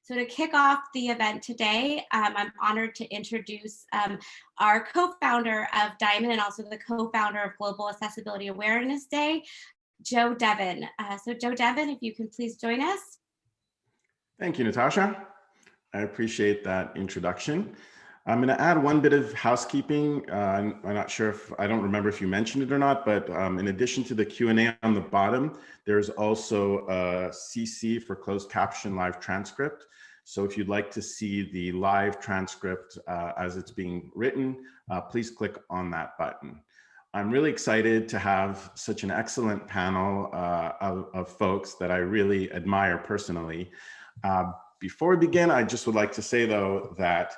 So to kick off the event today, I'm honored to introduce our co-founder of Diamond and also the co-founder of Global Accessibility Awareness Day, Joe Devon. So Joe Devon, if you can please join us. Thank you, Natasha. I appreciate that introduction. I'm going to add one bit of housekeeping. I'm not sure if, I don't remember if you mentioned it or not, but in addition to the Q&A on the bottom, there's also a CC for closed caption live transcript. So if you'd like to see the live transcript as it's being written, please click on that button. I'm really excited to have such an excellent panel of folks that I really admire personally. Before we begin, I just would like to say, though, that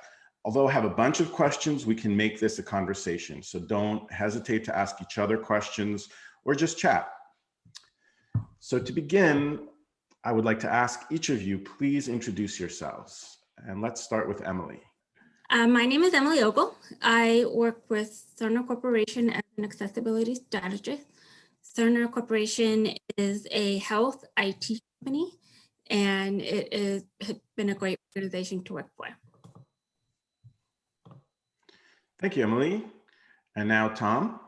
although I have a bunch of questions, we can make this a conversation. So don't hesitate to ask each other questions or just chat. So to begin, I would like to ask each of you, please introduce yourselves. And let's start with Emily. My name is Emily Ogle. I work with Cerner Corporation as an accessibility strategist. Cerner Corporation is a health IT company, and it has been a great organization to work for. Thank you, Emily. And now Tom.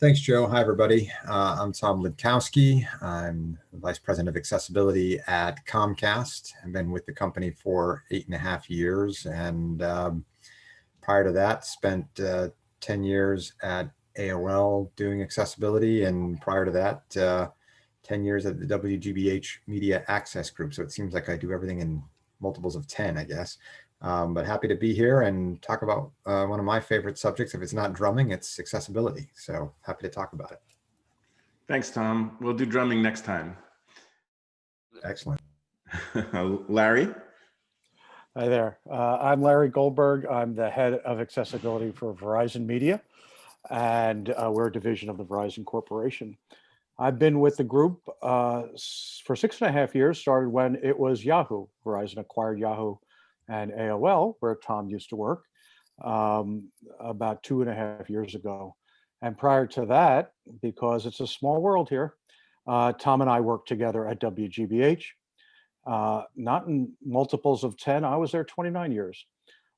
Thanks, Joe. Hi, everybody. I'm Tom Linkowski. I'm the Vice President of Accessibility at Comcast. I've been with the company for 8.5 years. And prior to that, spent 10 years at AOL doing accessibility. And prior to that, 10 years at the WGBH Media Access Group. So it seems like I do everything in multiples of 10, I guess. But happy to be here and talk about one of my favorite subjects. If it's not drumming, it's accessibility. So happy to talk about it. Thanks, Tom. We'll do drumming next time. Excellent. Larry. Hi there. I'm Larry Goldberg. I'm the head of accessibility for Verizon Media, and we're a division of the Verizon Corporation. I've been with the group for 6.5 years, started when it was Yahoo. Verizon acquired Yahoo and AOL, where Tom used to work, about 2.5 years ago. And prior to that, because it's a small world here, Tom and I worked together at WGBH, not in multiples of 10. I was there 29 years.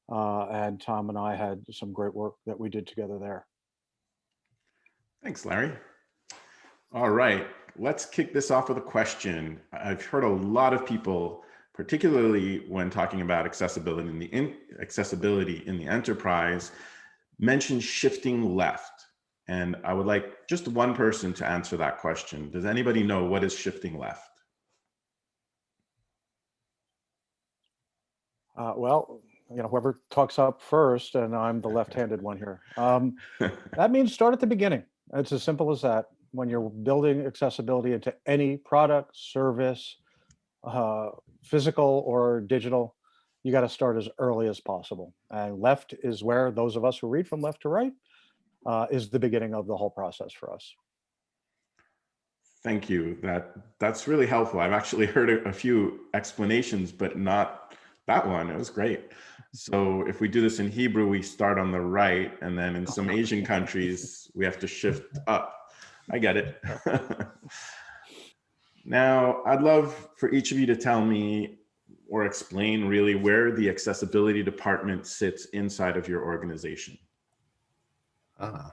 And Tom and I had some great work that we did together there. Thanks, Larry. All right, let's kick this off with a question. I've heard a lot of people, particularly when talking about accessibility in the enterprise, mention shifting left. And I would like just one person to answer that question. Does anybody know what is shifting left? Well, whoever talks up first, and I'm the left-handed one here. That means start at the beginning. It's as simple as that. When you're building accessibility into any product, service, physical or digital, you got to start as early as possible. And left is where those of us who read from left to right is the beginning of the whole process for us. Thank you. That's really helpful. I've actually heard a few explanations, but not that one. It was great. So if we do this in Hebrew, we start on the right, and then in some Asian countries, we have to shift up. I get it. Now, I'd love for each of you to tell me or explain really where the accessibility department sits inside of your organization. I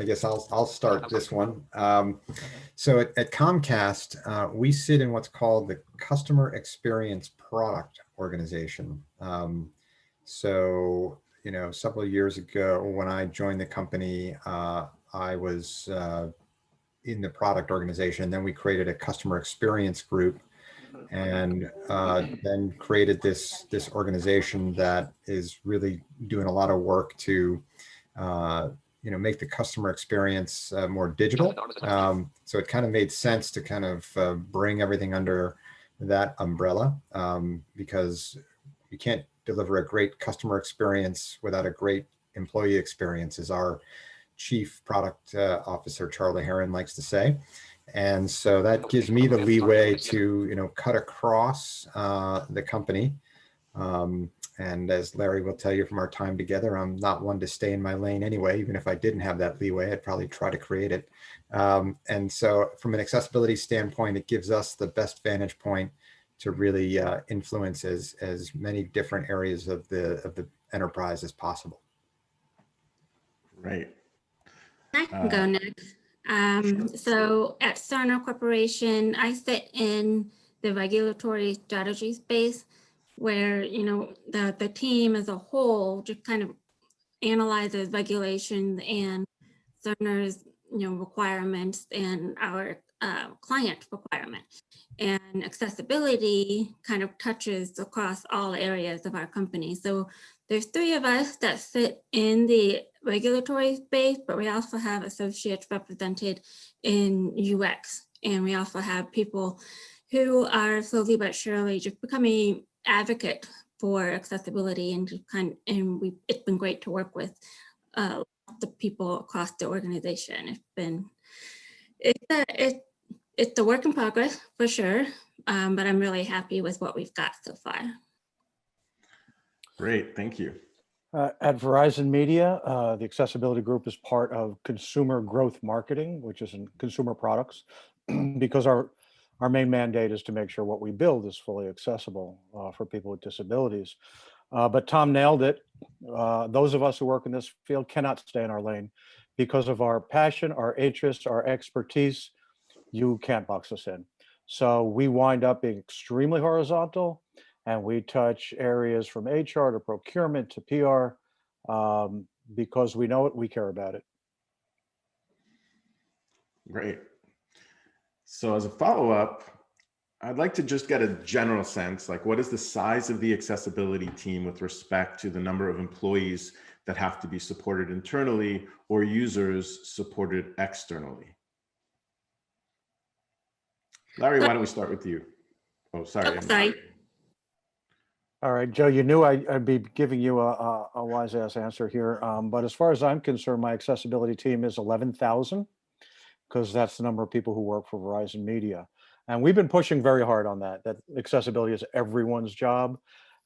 guess I'll start this one. So at Comcast, we sit in what's called the Customer Experience Product Organization. So, several years ago when I joined the company, I was in the product organization. Then we created a customer experience group, and then created this organization that is really doing a lot of work to make the customer experience more digital. So it kind of made sense to kind of bring everything under that umbrella, because you can't deliver a great customer experience without a great employee experience, as our Chief Product Officer, Charlie Heron, likes to say. And so that gives me the leeway to, cut across the company And as Larry will tell you from our time together, I'm not one to stay in my lane anyway. Even if I didn't have that leeway, I'd probably try to create it. And so from an accessibility standpoint, it gives us the best vantage point to really influence as many different areas of the enterprise as possible. Right. I can go next. So at Cerner Corporation, I sit in the regulatory strategy space where, you know, the team as a whole just kind of analyzes regulations and Cerner's, you know, requirements and our client requirements. And accessibility kind of touches across all areas of our company. So there's 3 of us that sit in the regulatory space, but we also have associates represented in UX. And we also have people who are slowly but surely just becoming advocate for accessibility, and it's been great to work with the people across the organization. It's a work in progress for sure, but I'm really happy with what we've got so far. Great, thank you. At Verizon Media, the accessibility group is part of consumer growth marketing, which is in consumer products, because our main mandate is to make sure what we build is fully accessible for people with disabilities. But Tom nailed it. Those of us who work in this field cannot stay in our lane because of our passion, our interests, our expertise. You can't box us in. So we wind up being extremely horizontal, and we touch areas from HR to procurement to PR because we know it, we care about it. Great. So as a follow-up, I'd like to just get a general sense, like what is the size of the accessibility team with respect to the number of employees that have to be supported internally or users supported externally? Larry, why don't we start with you? Oh, sorry. Sorry. All right, Joe, you knew I'd be giving you a wise ass answer here. But as far as I'm concerned, my accessibility team is 11,000 because that's the number of people who work for Verizon Media. And we've been pushing very hard on that accessibility is everyone's job.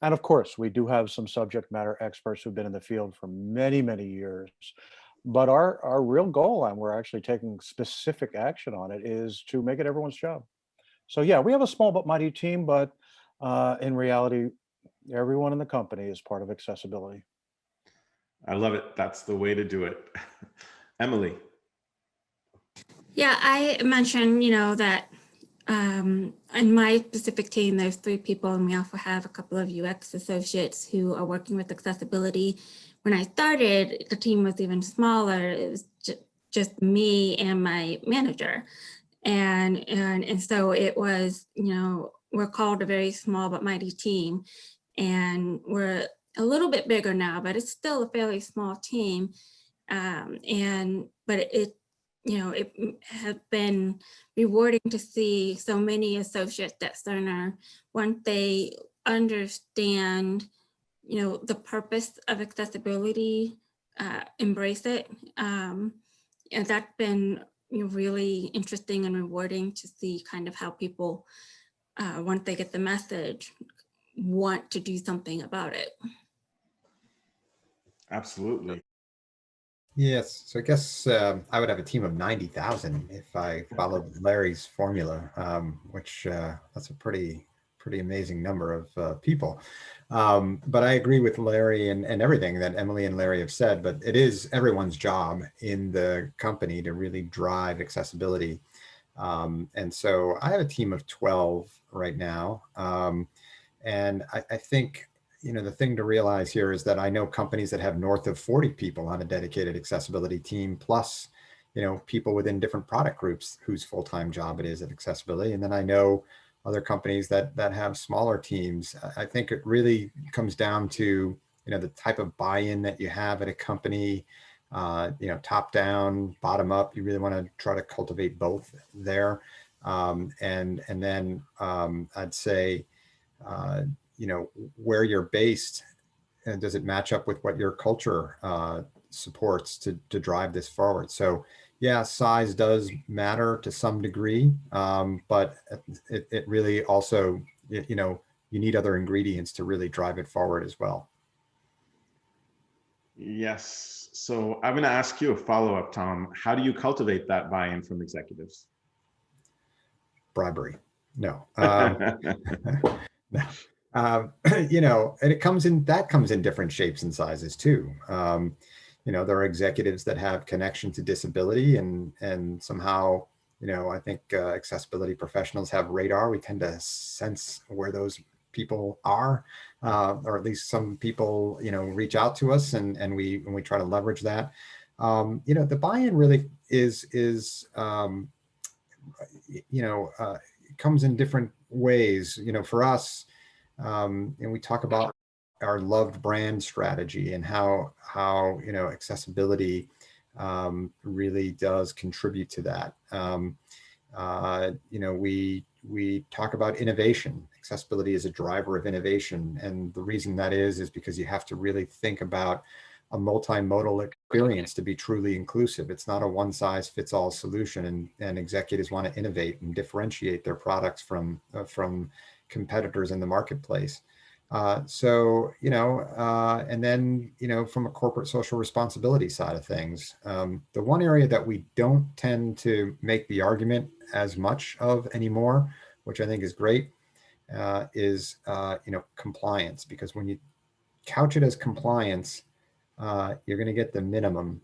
And of course, we do have some subject matter experts who've been in the field for many, many years. But our real goal, and we're actually taking specific action on it, is to make it everyone's job. So yeah, we have a small but mighty team, but in reality, everyone in the company is part of accessibility. I love it. That's the way to do it. Emily. Yeah, I mentioned, you know, that in my specific team, there's 3 people, and we also have a couple of UX associates who are working with accessibility. When I started, the team was even smaller. It was just me and my manager. And so it was, you know, we're called a very small but mighty team, and we're a little bit bigger now, but it's still a fairly small team. But it, you know, it has been rewarding to see so many associates at Cerner, once they understand, you know, the purpose of accessibility, embrace it. And that's been, you know, really interesting and rewarding to see kind of how people, once they get the message, want to do something about it. Absolutely. Yes, so I guess I would have a team of 90,000 if I followed Larry's formula, which that's a pretty amazing number of people. But I agree with Larry and everything that Emily and Larry have said, but it is everyone's job in the company to really drive accessibility. And so I have a team of 12 right now. And I think, you know, the thing to realize here is that I know companies that have north of 40 people on a dedicated accessibility team, plus, you know, people within different product groups whose full-time job it is at accessibility. And then I know other companies that have smaller teams. I think it really comes down to, you know, the type of buy-in that you have at a company, you know, top down, bottom up. You really want to try to cultivate both there. And then I'd say, you know, where you're based, and does it match up with what your culture supports to drive this forward? So yeah, size does matter to some degree, but it really also, you know, you need other ingredients to really drive it forward as well. Yes. So I'm going to ask you a follow-up, Tom. How do you cultivate that buy-in from executives? Bribery. No. No. You know, and that comes in different shapes and sizes too. You know, there are executives that have connection to disability and somehow, you know, I think accessibility professionals have radar. We tend to sense where those people are, or at least some people, you know, reach out to us and we try to leverage that. You know, the buy-in really is you know, it comes in different ways. You know, for us, and we talk about our loved brand strategy and how you know, accessibility really does contribute to that. You know, we talk about innovation. Accessibility is a driver of innovation, and the reason that is because you have to really think about a multimodal experience to be truly inclusive. It's not a one-size-fits-all solution, and executives want to innovate and differentiate their products from competitors in the marketplace. So, you know, and then, you know, from a corporate social responsibility side of things, the one area that we don't tend to make the argument as much of anymore, which I think is great, is, you know, compliance, because when you couch it as compliance, you're going to get the minimum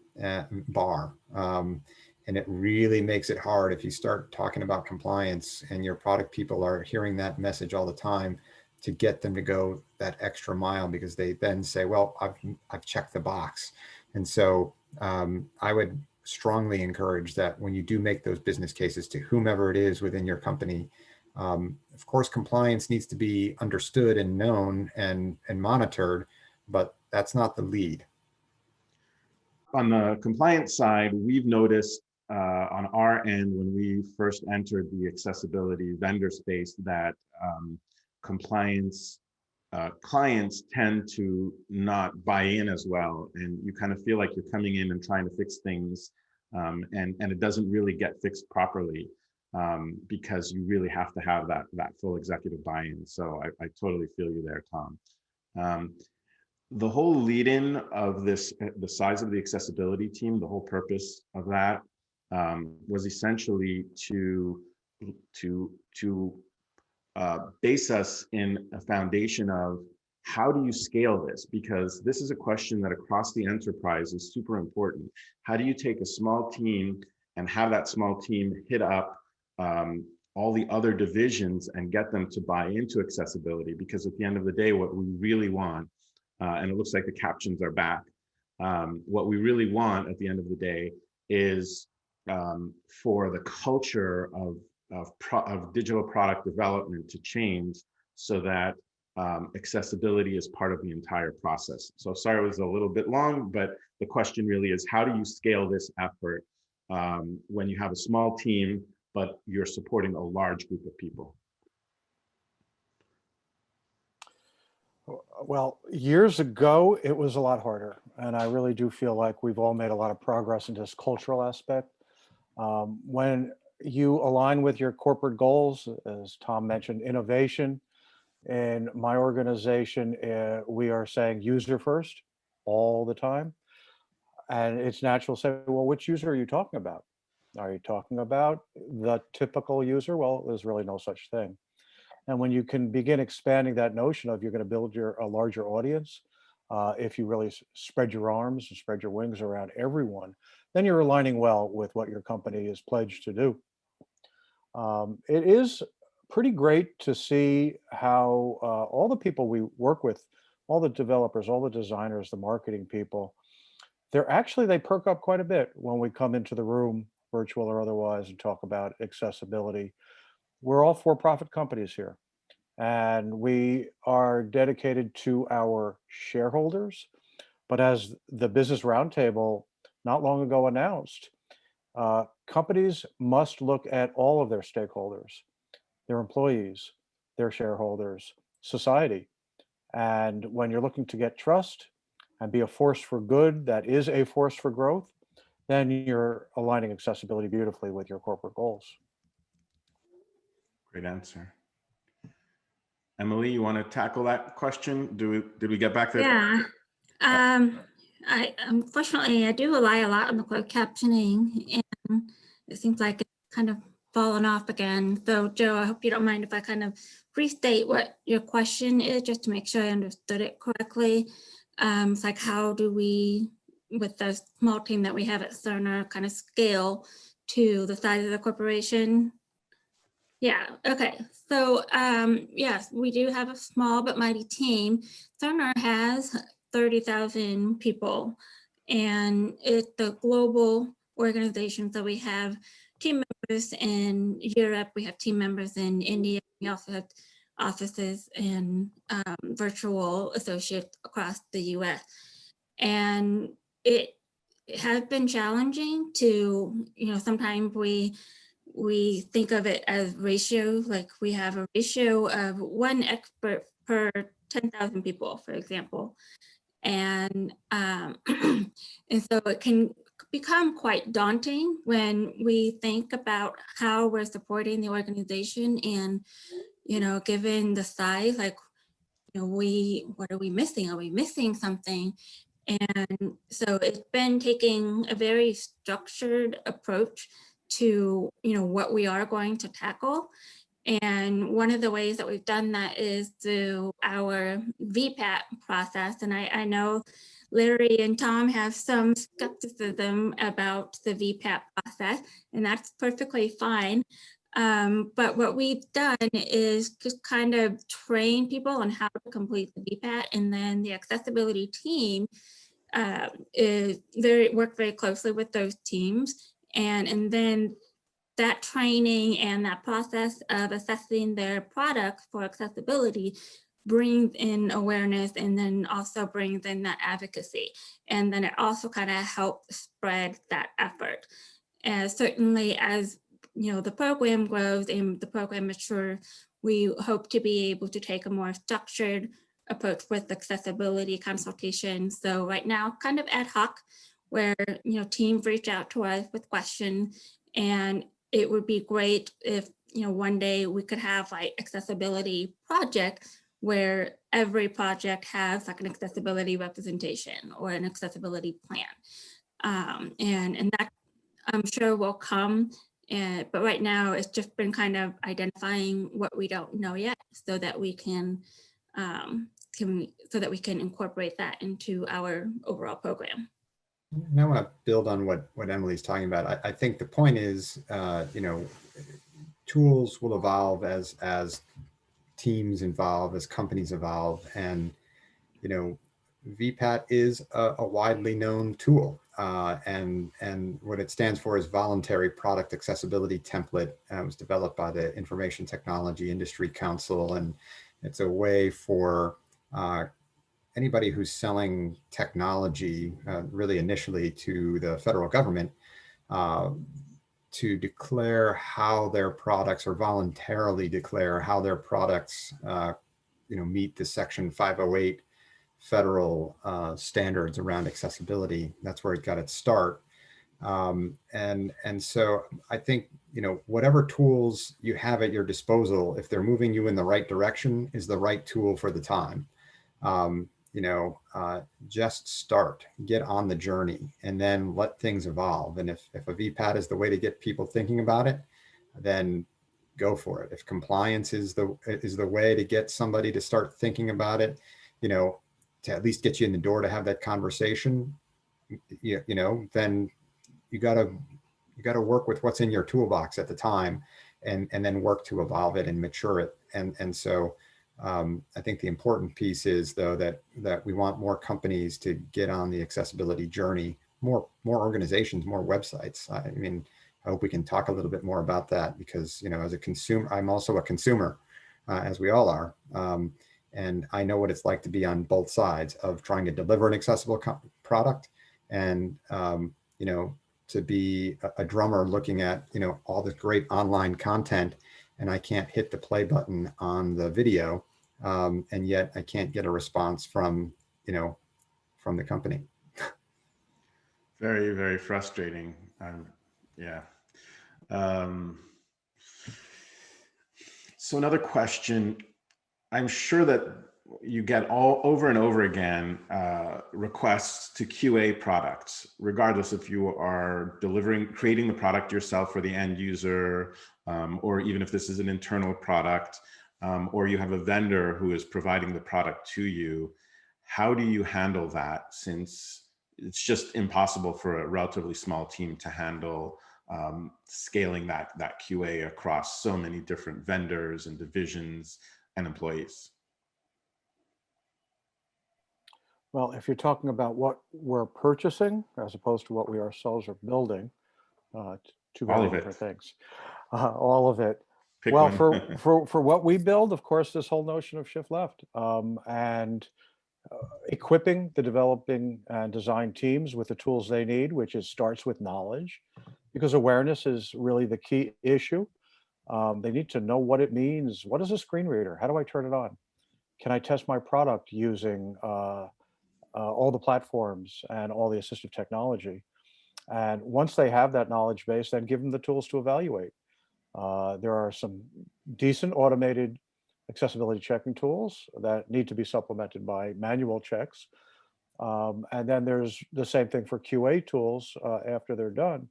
bar. And it really makes it hard if you start talking about compliance and your product people are hearing that message all the time, to get them to go that extra mile, because they then say, well, I've checked the box. And so I would strongly encourage that when you do make those business cases to whomever it is within your company, of course, compliance needs to be understood and known and monitored, but that's not the lead. On the compliance side, we've noticed on our end, when we first entered the accessibility vendor space, that compliance clients tend to not buy in as well. And you kind of feel like you're coming in and trying to fix things, and it doesn't really get fixed properly, because you really have to have that full executive buy-in. So I totally feel you there, Tom. The whole lead-in of this, the size of the accessibility team, the whole purpose of that was essentially to base us in a foundation of how do you scale this? Because this is a question that across the enterprise is super important. How do you take a small team and have that small team hit up all the other divisions and get them to buy into accessibility? Because at the end of the day, what we really want, and it looks like the captions are back, what we really want at the end of the day is for the culture of digital product development to change, so that accessibility is part of the entire process. So sorry it was a little bit long, but the question really is, how do you scale this effort when you have a small team, but you're supporting a large group of people? Well, years ago, it was a lot harder. And I really do feel like we've all made a lot of progress in this cultural aspect. When you align with your corporate goals, as Tom mentioned, innovation. In my organization, we are saying user first all the time. And it's natural to say, well, which user are you talking about? Are you talking about the typical user? Well, there's really no such thing. And when you can begin expanding that notion of you're going to build a larger audience, if you really spread your arms and spread your wings around everyone, then you're aligning well with what your company is pledged to do. It is pretty great to see how all the people we work with, all the developers, all the designers, the marketing people, they perk up quite a bit when we come into the room, virtual or otherwise, and talk about accessibility. We're all for-profit companies here, and we are dedicated to our shareholders. But as the Business Roundtable not long ago announced, companies must look at all of their stakeholders, their employees, their shareholders, society. And when you're looking to get trust and be a force for good that is a force for growth, then you're aligning accessibility beautifully with your corporate goals. Great answer. Emily, you want to tackle that question? Did we get back to? Yeah. I unfortunately I do rely a lot on the closed captioning, and it seems like it's kind of fallen off again. So Joe, I hope you don't mind if I kind of restate what your question is, just to make sure I understood it correctly. It's like, how do we, with the small team that we have at Cerner, kind of scale to the size of the corporation? Yeah, okay. So yes, we do have a small but mighty team. Cerner has 30,000 people, and it's a global organization. So we have team members in Europe, we have team members in India, we also have offices and virtual associates across the US. And it has been challenging to, sometimes we think of it as ratio, like we have a ratio of one expert per 10,000 people, for example. And, and so it can become quite daunting when we think about how we're supporting the organization and, given the size, like, what are we missing? Are we missing something? And so it's been taking a very structured approach to, what we are going to tackle. And one of the ways that we've done that is through our Vpat process. And I know Larry and Tom have some skepticism about the Vpat process, and that's perfectly fine. But what we've done is just kind of train people on how to complete the Vpat, and then the accessibility team work very closely with those teams, and then that training and that process of assessing their product for accessibility brings in awareness, and then also brings in that advocacy, and then it also kind of helps spread that effort. And certainly as the program grows and the program matures, we hope to be able to take a more structured approach with accessibility consultation. So right now, kind of ad hoc, where teams reach out to us with questions, and it would be great if one day we could have like accessibility project where every project has like an accessibility representation or an accessibility plan, and that I'm sure will come. But right now, it's just been kind of identifying what we don't know yet, so that we can incorporate that into our overall program. And I want to build on what Emily's talking about. I think the point is, tools will evolve as teams evolve, as companies evolve, and Vpat is a widely known tool, and what it stands for is Voluntary Product Accessibility Template. It was developed by the Information Technology Industry Council, and it's a way for anybody who's selling technology, really initially to the federal government, to declare how their products, or voluntarily declare how their products meet the Section 508 federal standards around accessibility. That's where it got its start. And so I think, whatever tools you have at your disposal, if they're moving you in the right direction, is the right tool for the time. Just start, get on the journey, and then let things evolve. And if a Vpat is the way to get people thinking about it, then go for it. If compliance is the way to get somebody to start thinking about it, to at least get you in the door to have that conversation, then you got to work with what's in your toolbox at the time, and then work to evolve it and mature it. And so I think the important piece is, though, that we want more companies to get on the accessibility journey, more organizations, more websites. I mean, I hope we can talk a little bit more about that, because, as a consumer, I'm also a consumer, as we all are. And I know what it's like to be on both sides of trying to deliver an accessible product, and, to be a drummer looking at, all this great online content, and I can't hit the play button on the video. And yet I can't get a response from the company. Very, very frustrating. Yeah. So another question, I'm sure that you get all over and over again requests to QA products, regardless if you are creating the product yourself for the end user, or even if this is an internal product, or you have a vendor who is providing the product to you. How do you handle that, since it's just impossible for a relatively small team to handle scaling that QA across so many different vendors and divisions and employees? Well, if you're talking about what we're purchasing as opposed to what we ourselves are building, two All very of it. different things. All of it. Pick Well, one. for what we build, of course, this whole notion of shift left, and equipping the developing and design teams with the tools they need, which starts with knowledge, because awareness is really the key issue. They need to know what it means. What is a screen reader? How do I turn it on? Can I test my product using all the platforms and all the assistive technology? And once they have that knowledge base, then give them the tools to evaluate. There are some decent automated accessibility checking tools that need to be supplemented by manual checks. And then there's the same thing for QA tools after they're done.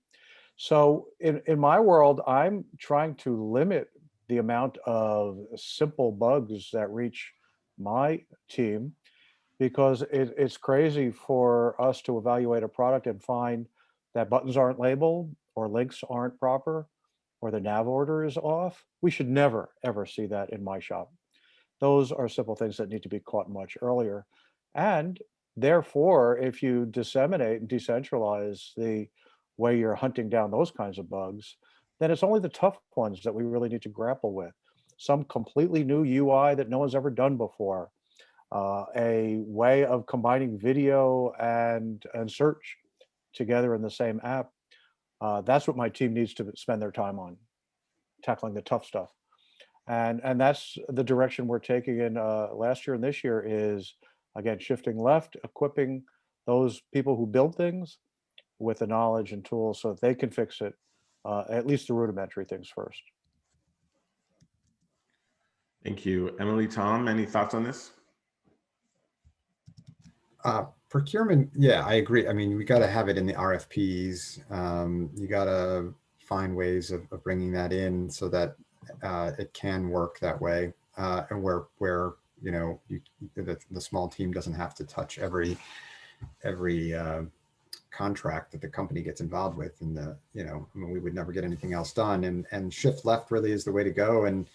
So in my world, I'm trying to limit the amount of simple bugs that reach my team, because it's crazy for us to evaluate a product and find that buttons aren't labeled or links aren't proper or the nav order is off. We should never, ever see that in my shop. Those are simple things that need to be caught much earlier. And therefore, if you disseminate and decentralize the way you're hunting down those kinds of bugs, then it's only the tough ones that we really need to grapple with. Some completely new UI that no one's ever done before, a way of combining video and search together in the same app. That's what my team needs to spend their time on, tackling the tough stuff. And that's the direction we're taking in last year and this year is, again, shifting left, equipping those people who build things with the knowledge and tools so that they can fix it, at least the rudimentary things first. Thank you. Emily, Tom, any thoughts on this? Procurement, yeah, I agree. I mean, we got to have it in the RFPs. You got to find ways of bringing that in so that it can work that way, and where you know the small team doesn't have to touch every contract that the company gets involved with, and I mean, we would never get anything else done. And shift left really is the way to go. And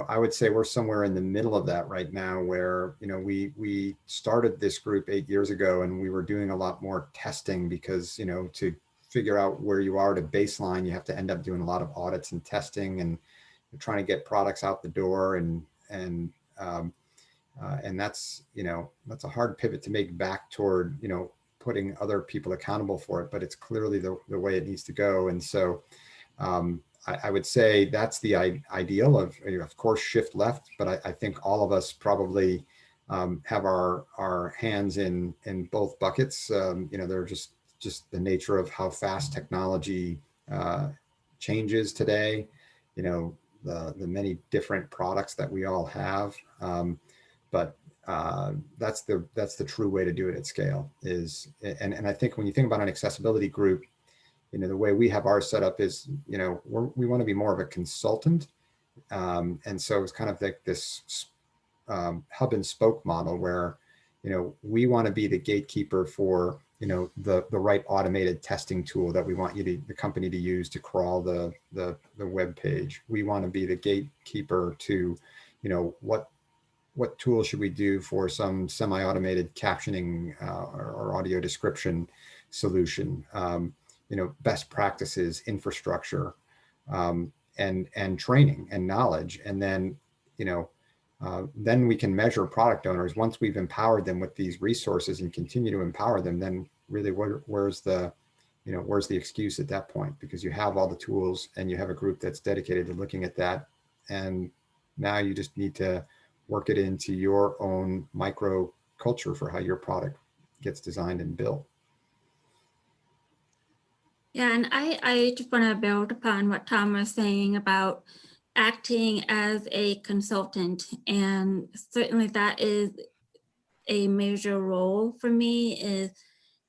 I would say we're somewhere in the middle of that right now, where we started this group 8 years ago, and we were doing a lot more testing because to figure out where you are to baseline, you have to end up doing a lot of audits and testing, and trying to get products out the door, and that's that's a hard pivot to make back toward putting other people accountable for it, but it's clearly the way it needs to go. And so I would say that's the ideal of course, shift left, but I think all of us probably have our hands in both buckets. They're just the nature of how fast technology changes today, the many different products that we all have. But that's the true way to do it at scale and I think when you think about an accessibility group, the way we have ours set up is, we want to be more of a consultant. And so it's kind of like this hub and spoke model where, we want to be the gatekeeper for, the right automated testing tool that we want the company to use to crawl the web page. We want to be the gatekeeper to, what tool should we do for some semi-automated captioning or audio description solution, best practices, infrastructure, and training and knowledge. And then, then we can measure product owners once we've empowered them with these resources and continue to empower them. Then really, where's the excuse at that point? Because you have all the tools and you have a group that's dedicated to looking at that. And now you just need to work it into your own micro culture for how your product gets designed and built. Yeah, and I just want to build upon what Tom was saying about acting as a consultant, and certainly that is a major role for me. Is,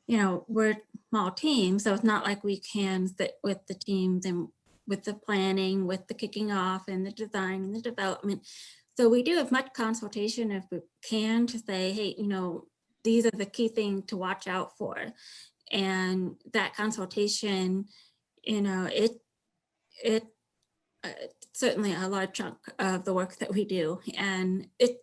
we're a small team, so it's not like we can sit with the teams and with the planning, with the kicking off and the design and the development. So we do as much consultation as we can to say, hey, these are the key things to watch out for. And that consultation, it certainly a large chunk of the work that we do. And it's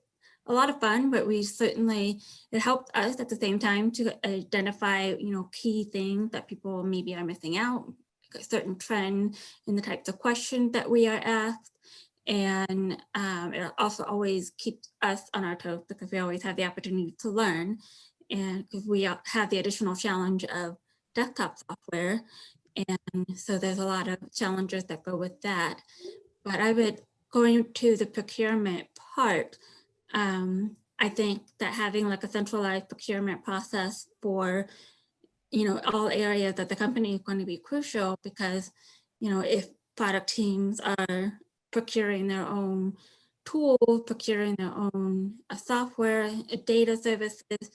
a lot of fun, but it helped us at the same time to identify, key things that people maybe are missing out, a certain trend in the types of questions that we are asked. And it also always keeps us on our toes because we always have the opportunity to learn. And because we have the additional challenge of desktop software. And so there's a lot of challenges that go with that. But going to the procurement part, I think that having like a centralized procurement process for, all areas of the company is going to be crucial because, if product teams are procuring their own tools, procuring their own software, data services,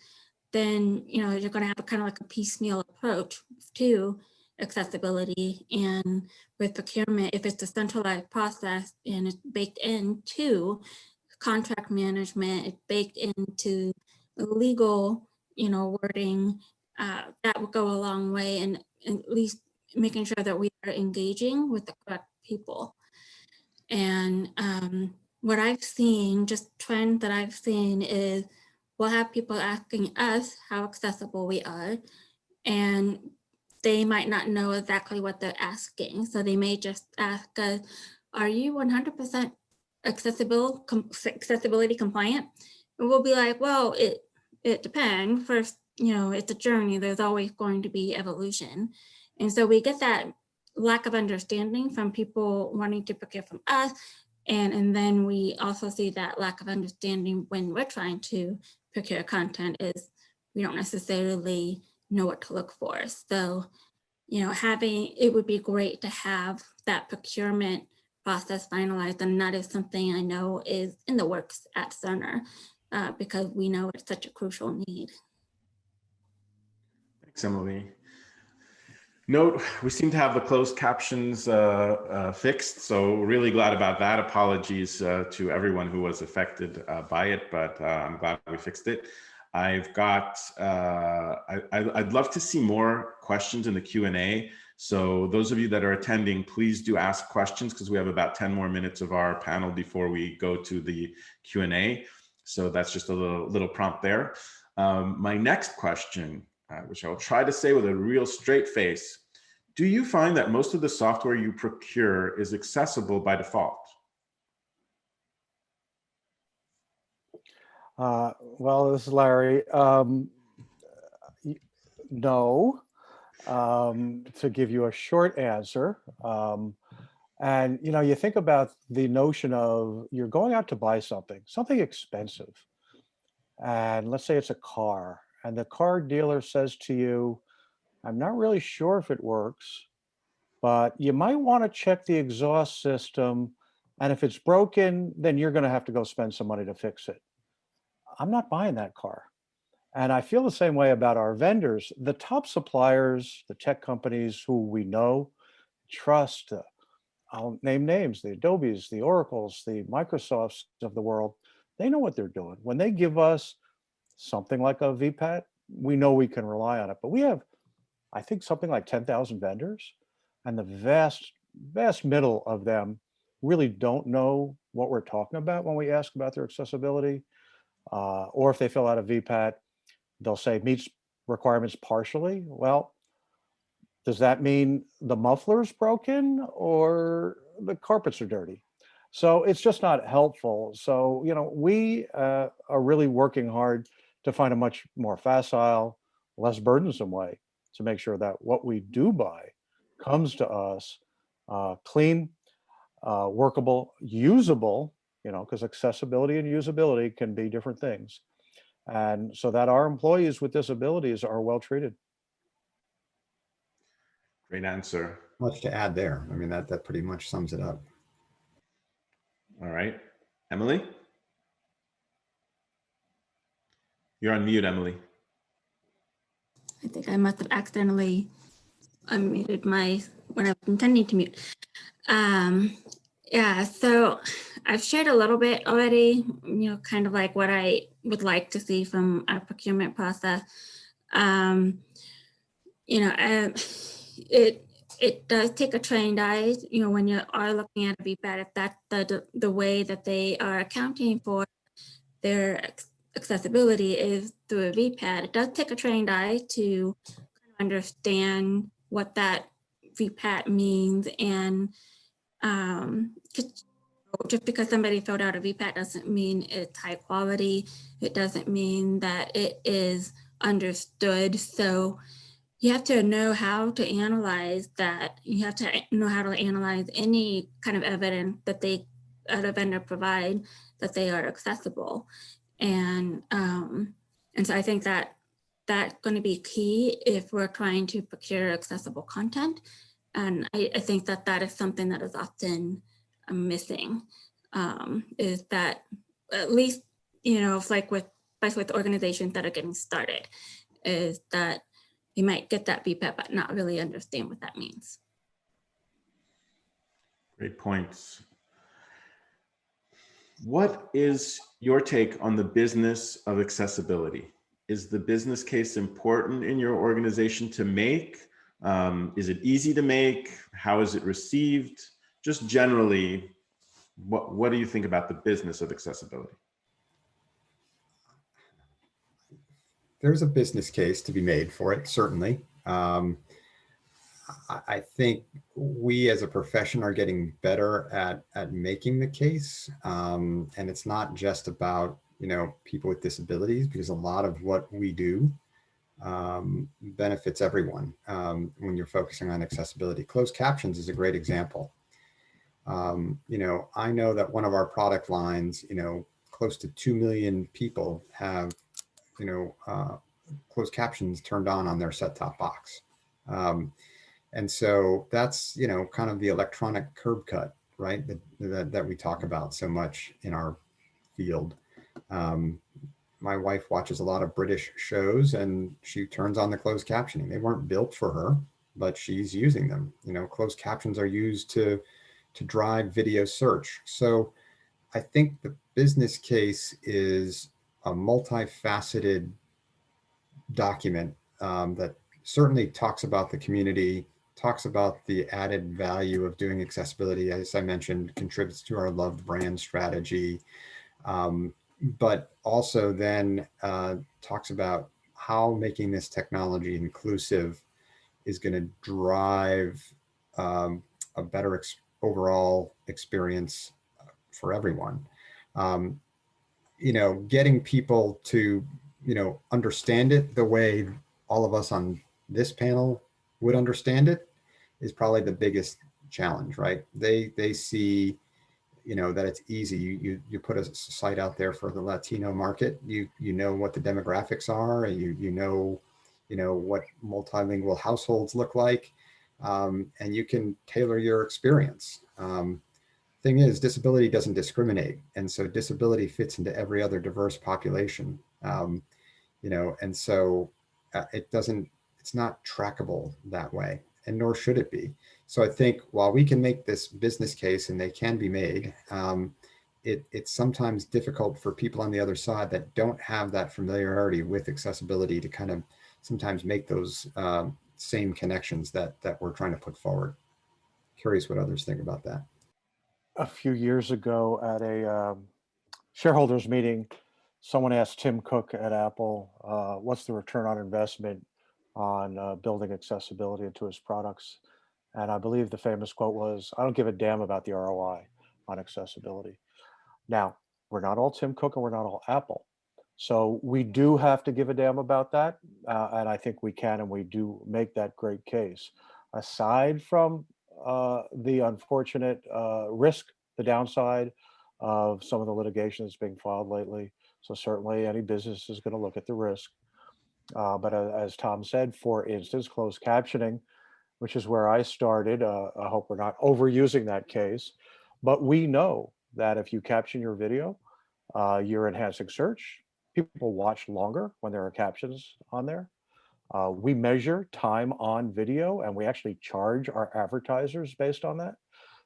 then, you're going to have a kind of like a piecemeal approach to accessibility. And with procurement, if it's a centralized process and it's baked into contract management, it's baked into legal, wording, that would go a long way, and at least making sure that we are engaging with the correct people. And what I've seen, just trend that I've seen is we'll have people asking us how accessible we are, and they might not know exactly what they're asking. So they may just ask us, are you 100% accessibility compliant? And we'll be like, well, it depends. First, it's a journey. There's always going to be evolution. And so we get that lack of understanding from people wanting to procure from us. And then we also see that lack of understanding when we're trying to procure content is we don't necessarily know what to look for. So, it would be great to have that procurement process finalized, and that is something I know is in the works at Cerner because we know it's such a crucial need. Thanks, Emily. Note, we seem to have the closed captions fixed, so really glad about that. Apologies to everyone who was affected by it, but I'm glad we fixed it. I've got, I'd love to see more questions in the Q&A. So those of you that are attending, please do ask questions because we have about 10 more minutes of our panel before we go to the Q&A. So that's just a little prompt there. My next question, which I'll try to say with a real straight face. Do you find that most of the software you procure is accessible by default? Well, this is Larry. No, to give you a short answer. And, you think about the notion of you're going out to buy something expensive. And let's say it's a car, and the car dealer says to you, I'm not really sure if it works, but you might want to check the exhaust system. And if it's broken, then you're going to have to go spend some money to fix it. I'm not buying that car. And I feel the same way about our vendors. The top suppliers, the tech companies who we know, trust, I'll name names, the Adobes, the Oracles, the Microsofts of the world, they know what they're doing. When they give us something like a Vpat, we know we can rely on it. But we have, I think, something like 10,000 vendors, and the vast middle of them really don't know what we're talking about when we ask about their accessibility. Or if they fill out a Vpat, they'll say meets requirements partially. Well, does that mean the muffler's broken or the carpets are dirty? So it's just not helpful. So, we are really working hard to find a much more facile, less burdensome way to make sure that what we do buy comes to us clean, workable, usable, because accessibility and usability can be different things. And so that our employees with disabilities are well treated. Great answer. Much to add there. I mean, that pretty much sums it up. All right. Emily? You're on mute, Emily. I think I must have accidentally unmuted when I was intending to mute. Yeah, so I've shared a little bit already, kind of like what I would like to see from our procurement process. It does take a trained eye, when you are looking at a Vpat, if that's the way that they are accounting for their accessibility is through a Vpat. It does take a trained eye to understand what that Vpat means, and just because somebody filled out a Vpat doesn't mean it's high quality. It doesn't mean that it is understood. So you have to know how to analyze that. You have to know how to analyze any kind of evidence that a vendor provide that they are accessible. And so I think that that's going to be key if we're trying to procure accessible content. And I think that is something that is often missing, is that at least, especially with organizations that are getting started, is that you might get that Vpat but not really understand what that means. Great points. What is your take on the business of accessibility? Is the business case important in your organization to make? Is it easy to make? How is it received? Just generally, what do you think about the business of accessibility? There's a business case to be made for it, certainly. I think we as a profession are getting better at making the case. And it's not just about, people with disabilities, because a lot of what we do benefits everyone when you're focusing on accessibility. Closed captions is a great example. I know that one of our product lines, close to 2 million people have, closed captions turned on their set-top box. And so that's, kind of the electronic curb cut, right? That we talk about so much in our field. My wife watches a lot of British shows and she turns on the closed captioning. They weren't built for her, but she's using them. Closed captions are used to drive video search. So I think the business case is a multifaceted document that certainly talks about the community, talks about the added value of doing accessibility, as I mentioned, contributes to our loved brand strategy, but also then talks about how making this technology inclusive is going to drive a better overall experience for everyone. Getting people to, understand it the way all of us on this panel would understand it is probably the biggest challenge, right? They see, that it's easy. You put a site out there for the Latino market, you know what the demographics are, and you know what multilingual households look like, and you can tailor your experience. Thing is, disability doesn't discriminate, and so disability fits into every other diverse population. And so it's not trackable that way, and nor should it be. So I think while we can make this business case, and they can be made, it's sometimes difficult for people on the other side that don't have that familiarity with accessibility to kind of sometimes make those same connections that we're trying to put forward. Curious what others think about that. A few years ago at a shareholders meeting, someone asked Tim Cook at Apple, what's the return on investment on building accessibility into his products? And I believe the famous quote was, I don't give a damn about the ROI on accessibility. Now, we're not all Tim Cook and we're not all Apple. So we do have to give a damn about that. And I think we can, and we do make that great case. Aside from the unfortunate risk, the downside of some of the litigation that's being filed lately. So certainly any business is going to look at the risk. But as Tom said, for instance, closed captioning, which is where I started. I hope we're not overusing that case, but we know that if you caption your video, you're enhancing search. People watch longer when there are captions on there. We measure time on video, and we actually charge our advertisers based on that.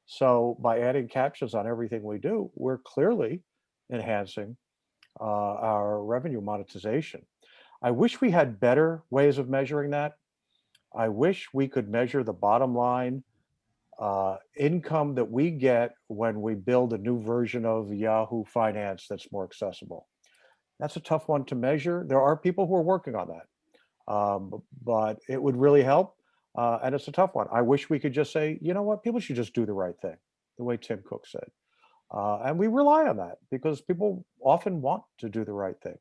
So by adding captions on everything we do, we're clearly enhancing our revenue monetization. I wish we had better ways of measuring that. I wish we could measure the bottom line income that we get when we build a new version of Yahoo Finance that's more accessible. That's a tough one to measure. There are people who are working on that, but it would really help. And it's a tough one. I wish we could just say, you know what, people should just do the right thing, the way Tim Cook said. And we rely on that because people often want to do the right thing.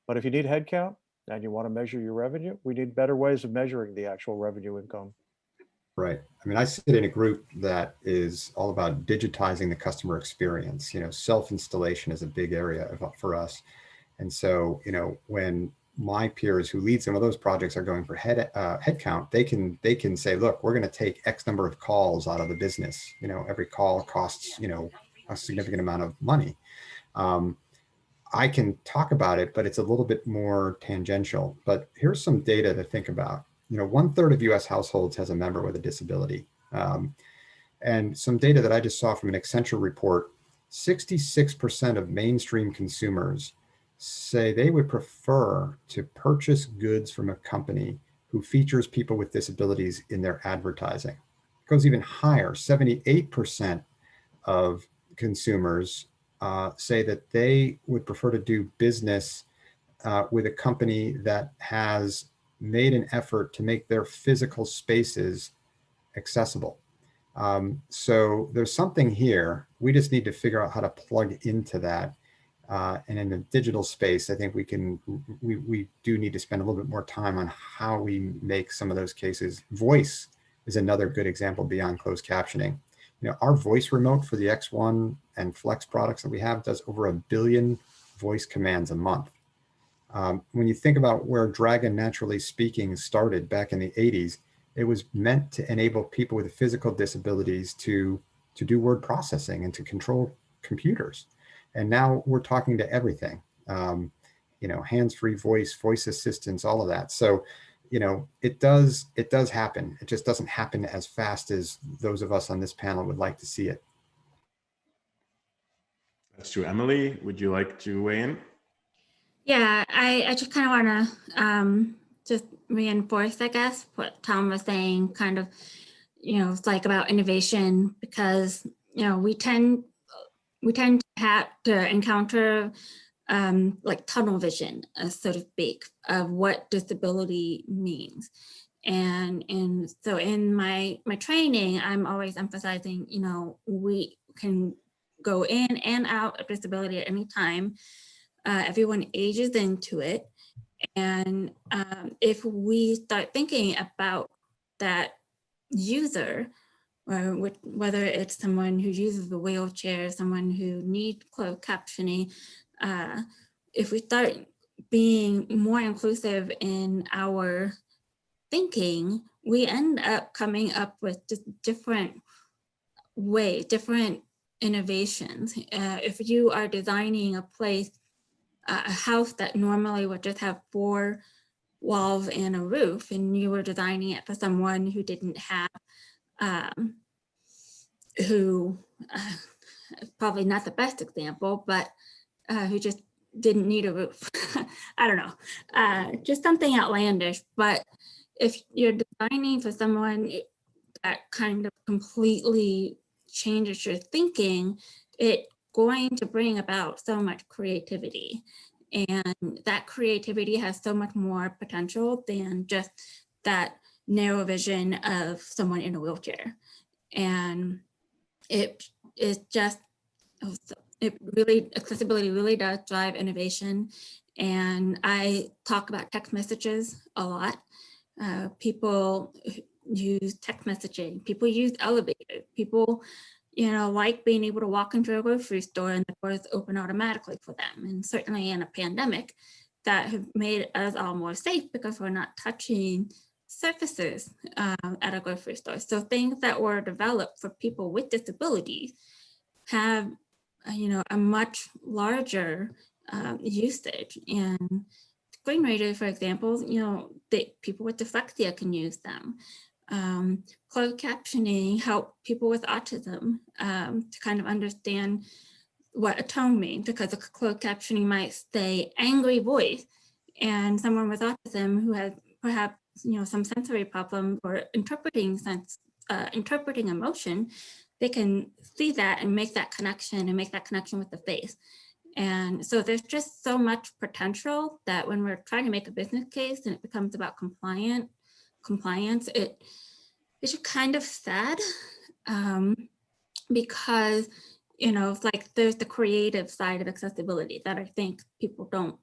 But if you need headcount and you want to measure your revenue, we need better ways of measuring the actual revenue income. Right. I mean, I sit in a group that is all about digitizing the customer experience. You know, self-installation is a big area for us. And so, you know, when my peers who lead some of those projects are going for headcount, they can say, look, we're going to take X number of calls out of the business. You know, every call costs, you know, a significant amount of money. I can talk about it, but it's a little bit more tangential. But here's some data to think about. You know, 1/3 of US households has a member with a disability. And some data that I just saw from an Accenture report, 66% of mainstream consumers say they would prefer to purchase goods from a company who features people with disabilities in their advertising. It goes even higher. 78% of consumers say that they would prefer to do business with a company that has made an effort to make their physical spaces accessible. So there's something here. We just need to figure out how to plug into that. And in the digital space, I think we do need to spend a little bit more time on how we make some of those cases. Voice is another good example beyond closed captioning. You know, our voice remote for the X1 and Flex products that we have does over 1 billion voice commands a month. When you think about where Dragon Naturally Speaking started back in the 80s, it was meant to enable people with physical disabilities to do word processing and to control computers. And now we're talking to everything, you know, hands-free voice assistants, all of that. So, you know, it does happen. It just doesn't happen as fast as those of us on this panel would like to see it. That's true. Emily, would you like to weigh in? Yeah, I just kind of want to just reinforce, I guess, what Tom was saying, kind of, you know, it's like about innovation, because, you know, we tend to have to encounter like tunnel vision, so to speak, of what disability means. And so in my training, I'm always emphasizing, you know, we can go in and out of disability at any time. Everyone ages into it. And if we start thinking about that user, or whether it's someone who uses a wheelchair, someone who needs closed captioning, if we start being more inclusive in our thinking, we end up coming up with just different ways, different innovations. If you are designing a place, a house that normally would just have 4 walls and a roof, and you were designing it for someone who didn't have, probably not the best example, but who just didn't need a roof. I don't know, just something outlandish. But if you're designing for someone that kind of completely changes your thinking, it's going to bring about so much creativity. And that creativity has so much more potential than just that narrow vision of someone in a wheelchair. And accessibility really does drive innovation. And I talk about text messages a lot. People use text messaging, people use elevators, people, you know, like being able to walk into a grocery store and the doors open automatically for them. And certainly in a pandemic, that have made us all more safe because we're not touching surfaces at a grocery store. So things that were developed for people with disabilities have a much larger usage. And screen readers, for example, people with dyslexia can use them. Closed captioning help people with autism to kind of understand what a tone means, because a closed captioning might say angry voice, and someone with autism who has perhaps some sensory problem or interpreting emotion, they can see that and make that connection with the face. And so there's just so much potential that when we're trying to make a business case and it becomes about compliance, it's kind of sad, because like there's the creative side of accessibility that I think people don't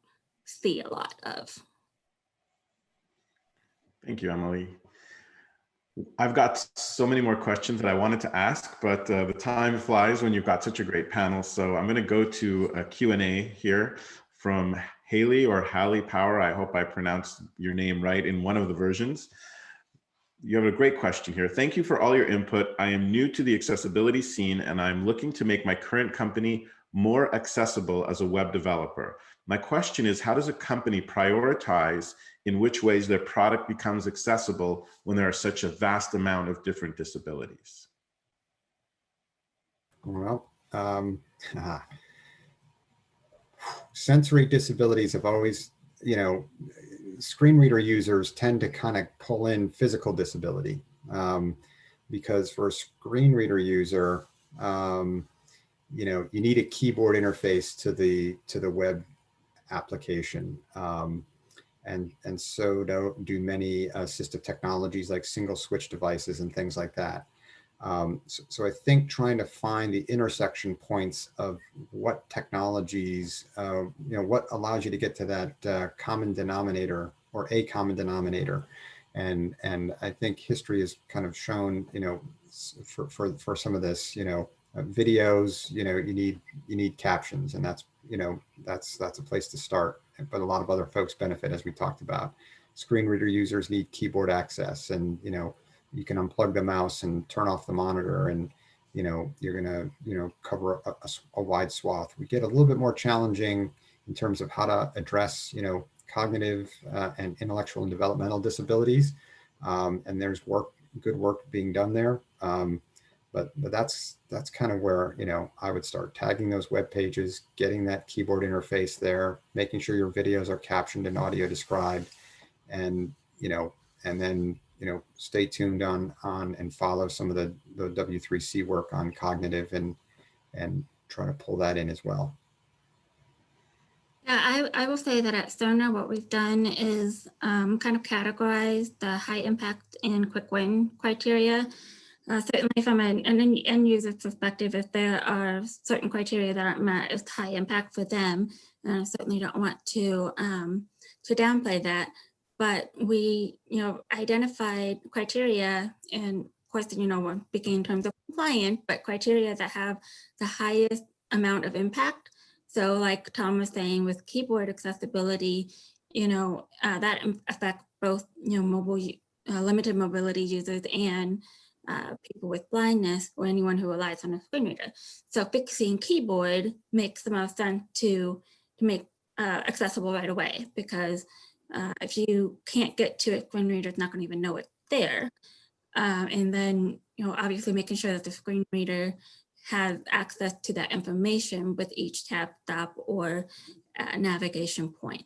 see a lot of. Thank you, Emily. I've got so many more questions that I wanted to ask, but the time flies when you've got such a great panel. So I'm going to go to a Q&A here from Haley or Hallie Power. I hope I pronounced your name right in one of the versions. You have a great question here. Thank you for all your input. I am new to the accessibility scene and I'm looking to make my current company more accessible as a web developer. My question is, how does a company prioritize in which ways their product becomes accessible when there are such a vast amount of different disabilities? Well, sensory disabilities have always, screen reader users tend to kind of pull in physical disability, because for a screen reader user, you need a keyboard interface to the web application. And so do many assistive technologies like single switch devices and things like that. So I think trying to find the intersection points of what technologies, what allows you to get to that common denominator or a common denominator. And I think history has kind of shown, for some of this, videos, you need captions, and that's a place to start. But a lot of other folks benefit, as we talked about. Screen reader users need keyboard access, and you can unplug the mouse and turn off the monitor, and you're gonna cover a wide swath. We get a little bit more challenging in terms of how to address cognitive and intellectual and developmental disabilities, and there's good work being done there. But that's kind of where I would start tagging those web pages, getting that keyboard interface there, making sure your videos are captioned and audio described, and then stay tuned on and follow some of the W3C work on cognitive and try to pull that in as well. Yeah, I will say that at Cerner, what we've done is kind of categorize the high impact and quick win criteria. Certainly from an end user perspective, if there are certain criteria that aren't met, it's high impact for them. And I certainly don't want to downplay that. But we, identified criteria, and of course, we're speaking in terms of compliance, but criteria that have the highest amount of impact. So like Tom was saying, with keyboard accessibility, that affects both, mobile, limited mobility users and people with blindness or anyone who relies on a screen reader. So fixing keyboard makes the most sense to make accessible right away, because if you can't get to a screen reader, it's not going to even know it's there. And then, obviously making sure that the screen reader has access to that information with each tab, stop, or navigation point.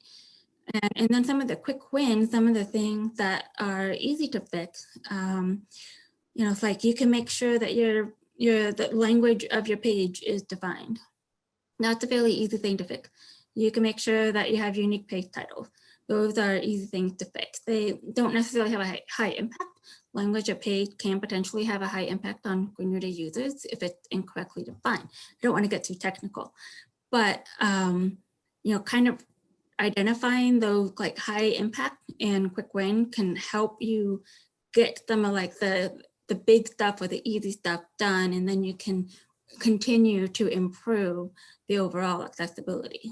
And then some of the quick wins, some of the things that are easy to fix, it's like you can make sure that the language of your page is defined. That's a fairly easy thing to fix. You can make sure that you have unique page titles. Those are easy things to fix. They don't necessarily have a high impact. Language of page can potentially have a high impact on screen reader users if it's incorrectly defined. I don't want to get too technical, but kind of identifying those like high impact and quick win can help you get some of like the big stuff or the easy stuff done, and then you can continue to improve the overall accessibility.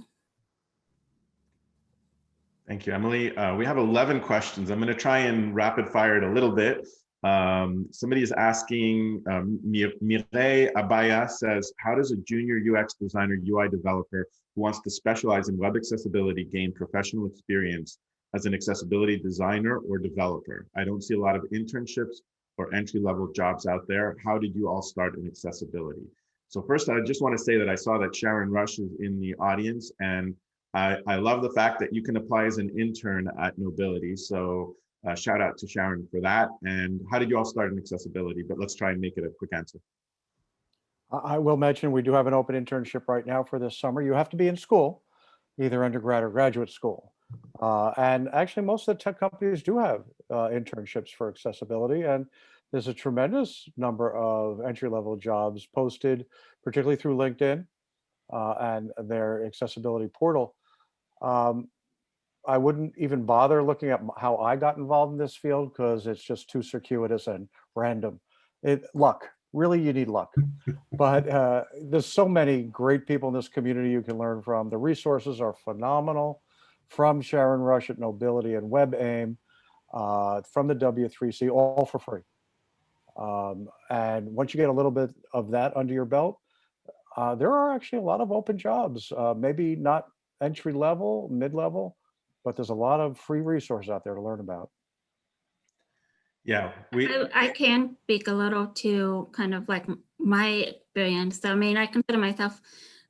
Thank you, Emily. We have 11 questions. I'm going to try and rapid fire it a little bit. Somebody is asking, Mireille Abaya says, how does a junior UX designer, UI developer who wants to specialize in web accessibility gain professional experience as an accessibility designer or developer? I don't see a lot of internships or entry-level jobs out there. How did you all start in accessibility? So first, I just want to say that I saw that Sharon Rush is in the audience, and I love the fact that you can apply as an intern at Knowbility. So shout out to Sharon for that. And how did you all start in accessibility? But let's try and make it a quick answer. I will mention we do have an open internship right now for this summer. You have to be in school, either undergrad or graduate school. And actually, most of the tech companies do have internships for accessibility. And there's a tremendous number of entry-level jobs posted, particularly through LinkedIn and their accessibility portal. I wouldn't even bother looking at how I got involved in this field because it's just too circuitous and random. Luck, really, you need luck. But there's so many great people in this community you can learn from. The resources are phenomenal, from Sharon Rush at Knowbility and WebAIM, from the W3C, all for free. And once you get a little bit of that under your belt, there are actually a lot of open jobs, maybe not entry level, mid-level, but there's a lot of free resources out there to learn about. Yeah, I can speak a little to kind of like my experience. So, I mean, I consider myself,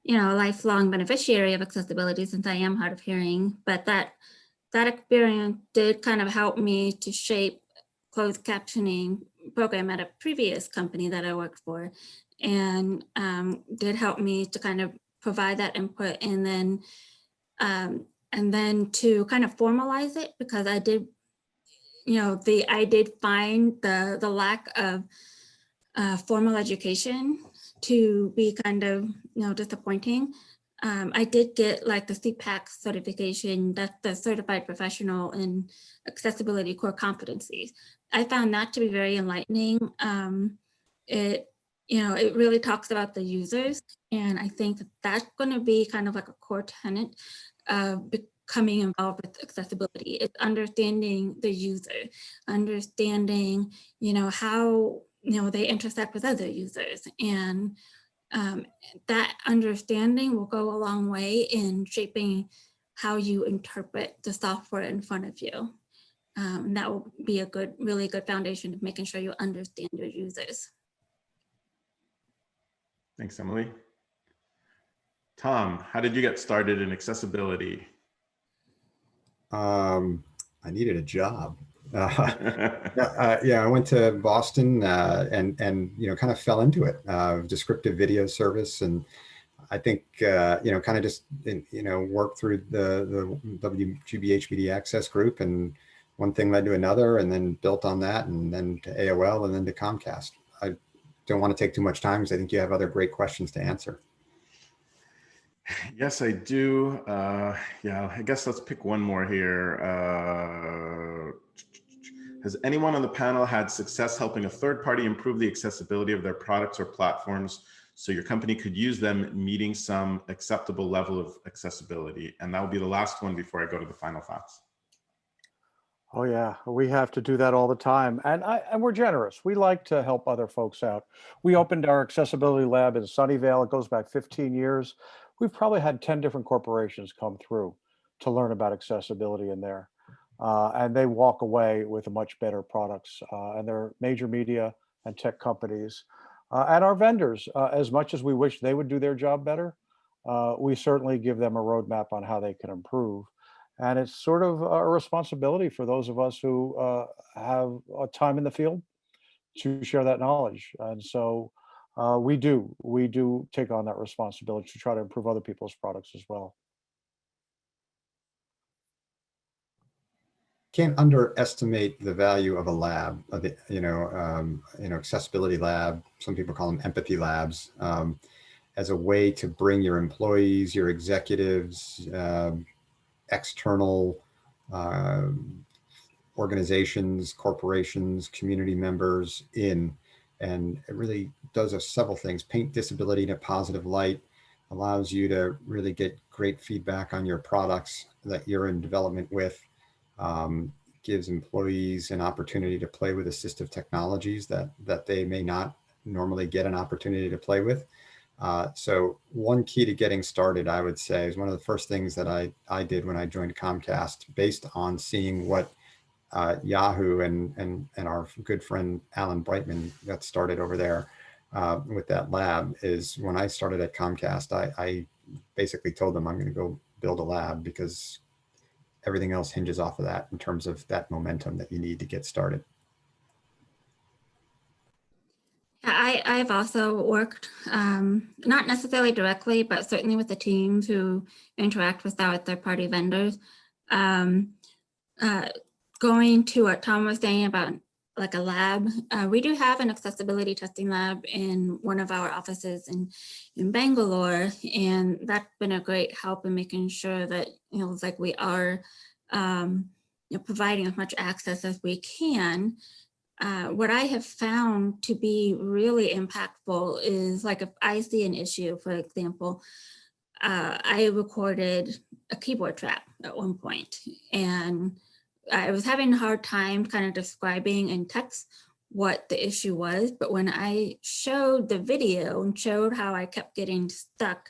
you know, a lifelong beneficiary of accessibility since I am hard of hearing, but that experience did kind of help me to shape closed captioning program at a previous company that I worked for, and did help me to kind of provide that input, and then to kind of formalize it, because I did, you know, I did find the lack of formal education to be kind of, you know, disappointing. I did get like the CPAC certification, that's the Certified Professional in Accessibility Core Competencies. I found that to be very enlightening. You know, it really talks about the users, and I think that that's going to be kind of like a core tenet of becoming involved with accessibility. It's understanding the user, understanding, you know, how, you know, they intersect with other users, and that understanding will go a long way in shaping how you interpret the software in front of you. And that will be a really good foundation of making sure you understand your users. Thanks, Emily. Tom, how did you get started in accessibility? I needed a job. Yeah, I went to Boston and you know, kind of fell into it. Descriptive video service, and I think you know, kind of just you know, worked through the WGBH Media Access Group, and one thing led to another, and then built on that, and then to AOL, and then to Comcast. I don't want to take too much time because I think you have other great questions to answer. Yes, I do. Yeah, I guess let's pick one more here. Has anyone on the panel had success helping a third party improve the accessibility of their products or platforms so your company could use them meeting some acceptable level of accessibility? And that will be the last one before I go to the final thoughts. Oh yeah, we have to do that all the time. And we're generous. We like to help other folks out. We opened our accessibility lab in Sunnyvale. It goes back 15 years. We've probably had 10 different corporations come through to learn about accessibility in there. And they walk away with much better products. And they're major media and tech companies. And our vendors, as much as we wish they would do their job better, we certainly give them a roadmap on how they can improve. And it's sort of a responsibility for those of us who have a time in the field to share that knowledge. And so we do take on that responsibility to try to improve other people's products as well. Can't underestimate the value of a lab, of the, you know, accessibility lab. Some people call them empathy labs, as a way to bring your employees, your executives, external organizations, corporations, community members in, and it really does several things. Paint disability in a positive light, allows you to really get great feedback on your products that you're in development with, gives employees an opportunity to play with assistive technologies that they may not normally get an opportunity to play with. So one key to getting started, I would say, is one of the first things that I did when I joined Comcast, based on seeing what Yahoo and our good friend Alan Brightman got started over there with that lab, is when I started at Comcast, I basically told them I'm going to go build a lab, because everything else hinges off of that in terms of that momentum that you need to get started. I've also worked, not necessarily directly, but certainly with the teams who interact with our third-party vendors. Going to what Tom was saying about like a lab, we do have an accessibility testing lab in one of our offices in Bangalore, and that's been a great help in making sure that, you know, it's like we are providing as much access as we can. What I have found to be really impactful is, like, if I see an issue, for example, I recorded a keyboard trap at one point, and I was having a hard time kind of describing in text what the issue was. But when I showed the video and showed how I kept getting stuck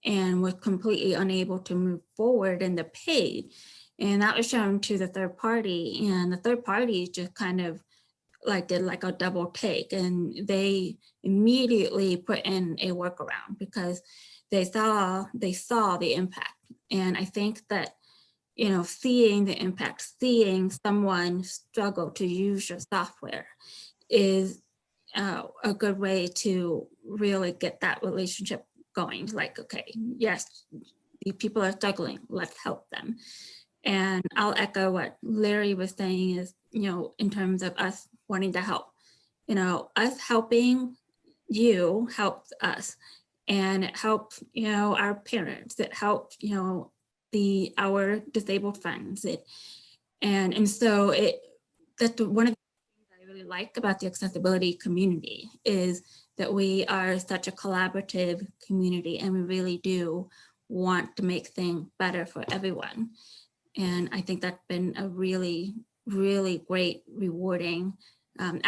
and was completely unable to move forward in the page, and that was shown to the third party, and the third party just kind of like did like a double take, and they immediately put in a workaround because they saw the impact. And I think that, you know, seeing the impact, seeing someone struggle to use your software is a good way to really get that relationship going. Like, okay, yes, people are struggling, let's help them. And I'll echo what Larry was saying is, you know, in terms of us wanting to help, you know, us helping you helps us, and it helps, you know, our parents, it helps, you know, our disabled friends, and so that's one of the things I really like about the accessibility community, is that we are such a collaborative community, and we really do want to make things better for everyone. And I think that's been a really, really great, rewarding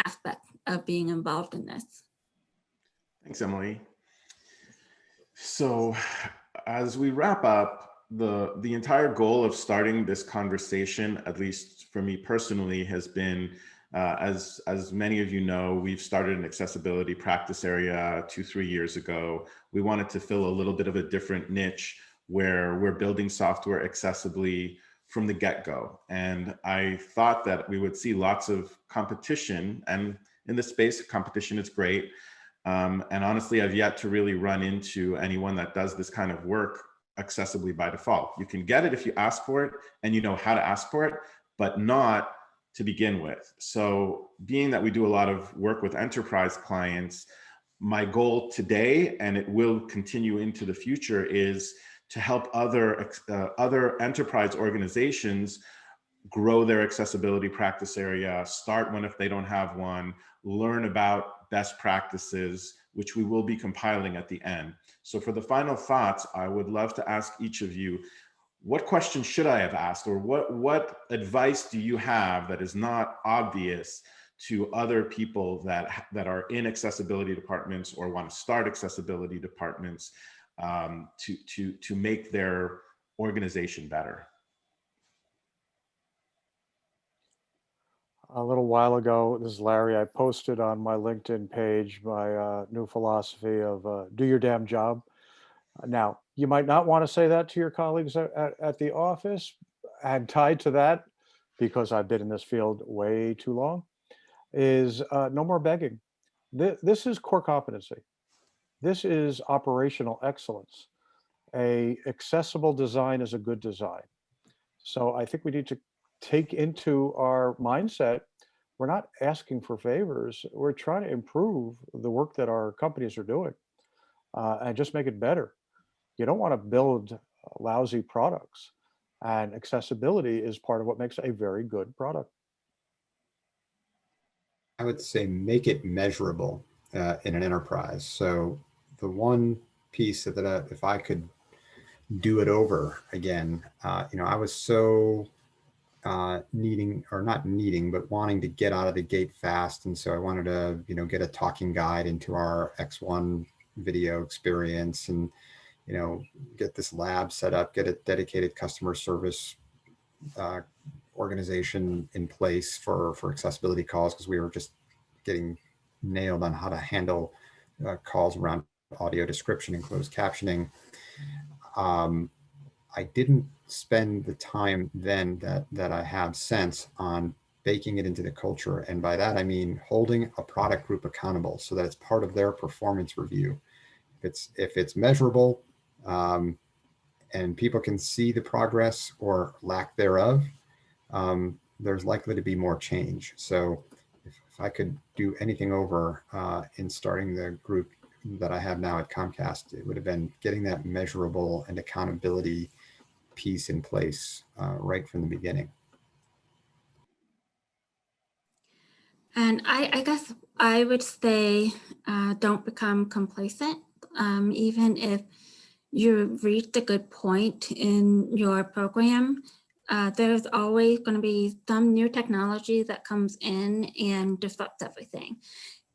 aspect of being involved in this. Thanks, Emily. So as we wrap up, the entire goal of starting this conversation, at least for me personally, has been, as many of you know, we've started an accessibility practice area 2-3 years ago. We wanted to fill a little bit of a different niche where we're building software accessibly from the get-go. And I thought that we would see lots of competition, and in this space, competition is great. And honestly, I've yet to really run into anyone that does this kind of work accessibly by default. You can get it if you ask for it and you know how to ask for it, but not to begin with. So being that we do a lot of work with enterprise clients, my goal today, and it will continue into the future, is to help other enterprise organizations grow their accessibility practice area, start one if they don't have one, learn about best practices, which we will be compiling at the end. So for the final thoughts, I would love to ask each of you, what question should I have asked, or what advice do you have that is not obvious to other people that are in accessibility departments or want to start accessibility departments to make their organization better? A little while ago, this is Larry, I posted on my LinkedIn page my new philosophy of do your damn job. Now, you might not want to say that to your colleagues at the office, and tied to that, because I've been in this field way too long, is no more begging. This is core competency. This is operational excellence. A accessible design is a good design. So I think we need to take into our mindset, we're not asking for favors, we're trying to improve the work that our companies are doing and just make it better. You don't want to build lousy products, and accessibility is part of what makes a very good product. I would say make it measurable in an enterprise. So the one piece that if I could do it over again, you know, I was so needing, or not needing, but wanting to get out of the gate fast. And so I wanted to, get a talking guide into our X1 video experience and, get this lab set up, get a dedicated customer service organization in place for accessibility calls, because we were just getting nailed on how to handle calls around audio description and closed captioning. I didn't spend the time then that I have since on baking it into the culture. And by that, I mean holding a product group accountable so that it's part of their performance review. If it's measurable and people can see the progress or lack thereof, there's likely to be more change. So if I could do anything over in starting the group that I have now at Comcast, it would have been getting that measurable and accountability piece in place right from the beginning. And I guess I would say don't become complacent. Even if you've reached a good point in your program, there's always going to be some new technology that comes in and disrupts everything.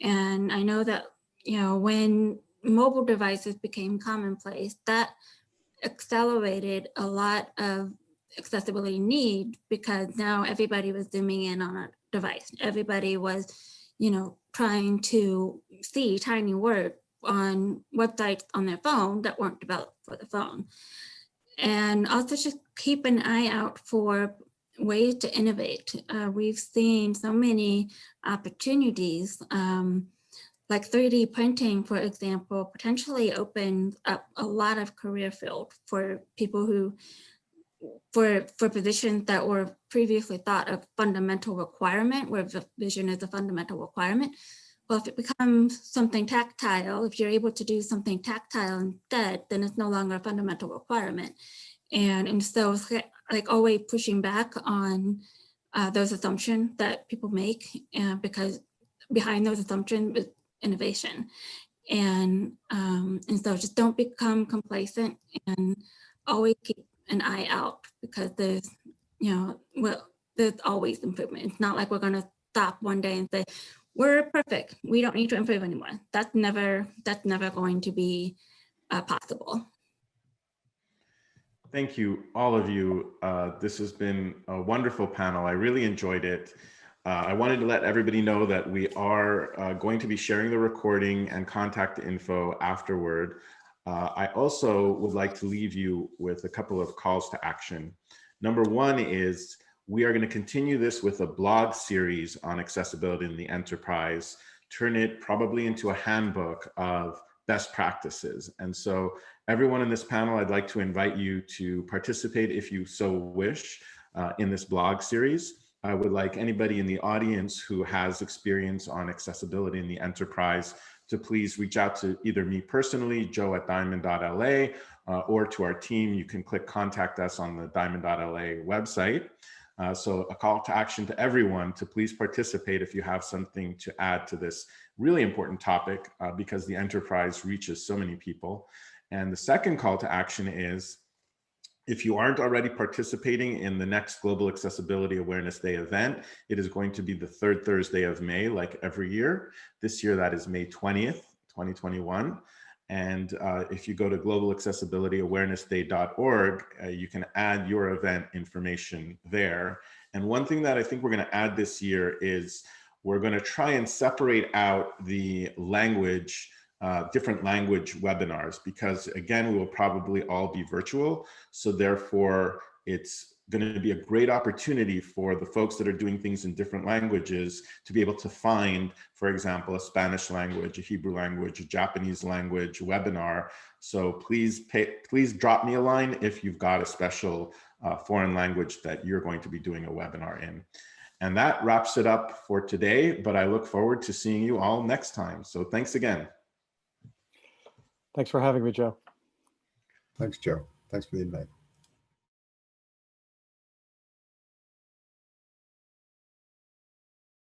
And I know that, when mobile devices became commonplace, that accelerated a lot of accessibility need, because now everybody was zooming in on a device. Everybody was, trying to see tiny words on websites on their phone that weren't developed for the phone. And also just keep an eye out for ways to innovate. We've seen so many opportunities, like 3D printing, for example, potentially opens up a lot of career field for people who, for positions that were previously thought of fundamental requirement, where vision is a fundamental requirement. Well, if it becomes something tactile, if you're able to do something tactile instead, then it's no longer a fundamental requirement. And so it's like always pushing back on those assumptions that people make, because behind those assumptions is innovation. And so just don't become complacent and always keep an eye out, because there's, there's always improvement. It's not like we're going to stop one day and say, we're perfect, we don't need to improve anymore. That's never going to be possible. Thank you, all of you. This has been a wonderful panel. I really enjoyed it. I wanted to let everybody know that we are going to be sharing the recording and contact info afterward. I also would like to leave you with a couple of calls to action. Number one is, we are going to continue this with a blog series on accessibility in the enterprise, turn it probably into a handbook of best practices. And so everyone in this panel, I'd like to invite you to participate if you so wish in this blog series. I would like anybody in the audience who has experience on accessibility in the enterprise to please reach out to either me personally, joe@diamond.la, or to our team. You can click contact us on the diamond.la website. So a call to action to everyone to please participate if you have something to add to this really important topic, because the enterprise reaches so many people. And the second call to action is, if you aren't already participating in the next Global Accessibility Awareness Day event, it is going to be the third Thursday of May, like every year. This year, that is May 20th, 2021. And if you go to globalaccessibilityawarenessday.org, you can add your event information there. And one thing that I think we're going to add this year is we're going to try and separate out the language, different language webinars, because again, we will probably all be virtual. So therefore, it's going to be a great opportunity for the folks that are doing things in different languages to be able to find, for example, a Spanish language, a Hebrew language, a Japanese language webinar. So please drop me a line if you've got a special foreign language that you're going to be doing a webinar in. And that wraps it up for today, but I look forward to seeing you all next time. So thanks again. Thanks for having me, Joe. Thanks, Joe. Thanks for the invite.